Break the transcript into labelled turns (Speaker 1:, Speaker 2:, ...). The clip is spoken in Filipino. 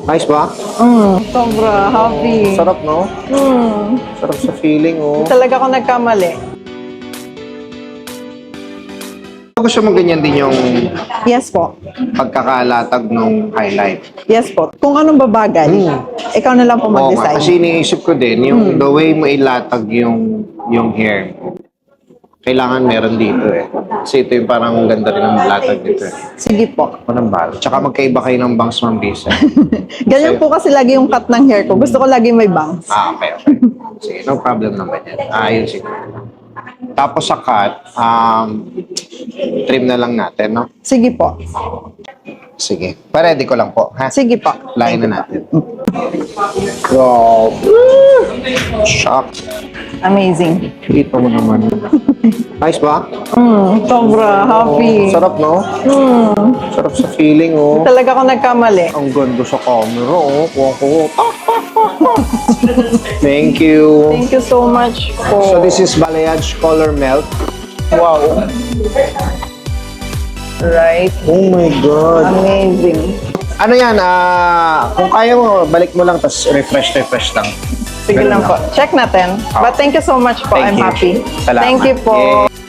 Speaker 1: Nice ba?
Speaker 2: Sobra. Happy.
Speaker 1: Sarap, no? Sarap sa feeling, oh.
Speaker 2: Talaga ako nagkamali.
Speaker 1: Gusto mo ganyan din yung
Speaker 2: Yes po.
Speaker 1: pagkakalatag ng highlight.
Speaker 2: Yes po. Kung anong babagay, ikaw na lang po
Speaker 1: Oo nga,
Speaker 2: mag-decide.
Speaker 1: kasi iniisip ko din, yung the way mo ilatag yung hair mo, kailangan meron dito eh. Kasi ito yung parang ganda rin ng latag dito eh.
Speaker 2: Sige po.
Speaker 1: Ako ng balo. Tsaka magkaiba kayo ng bangs mambisa.
Speaker 2: Ganyan po kasi lagi yung cut ng hair ko. Gusto ko lagi may bangs.
Speaker 1: Okay. Sige, no problem naman yan. Ayun. Tapos sa cut, trim na lang natin, no?
Speaker 2: Sige po.
Speaker 1: Sige. Pa-ready ko lang po, ha?
Speaker 2: Sige po.
Speaker 1: Lain na natin. Wow. Shock.
Speaker 2: Amazing.
Speaker 1: Dito mo naman. Nice ba?
Speaker 2: Sobra. Happy.
Speaker 1: Sarap, no? Sarap sa feeling, oh.
Speaker 2: Talaga ako nagkamali.
Speaker 1: Ang ganda sa camera, oh. Kuha. Thank you.
Speaker 2: Thank you so much po.
Speaker 1: So this is Balayage Color Melt. Wow.
Speaker 2: Right.
Speaker 1: Oh my God.
Speaker 2: Amazing.
Speaker 1: Ano yan, kung kaya mo, balik mo lang, tapos refresh lang.
Speaker 2: Sige
Speaker 1: Ganun
Speaker 2: lang po. Check natin. But thank you so much po.
Speaker 1: Thank
Speaker 2: I'm
Speaker 1: you.
Speaker 2: happy.
Speaker 1: Salamat.
Speaker 2: Thank you po.
Speaker 1: Yeah.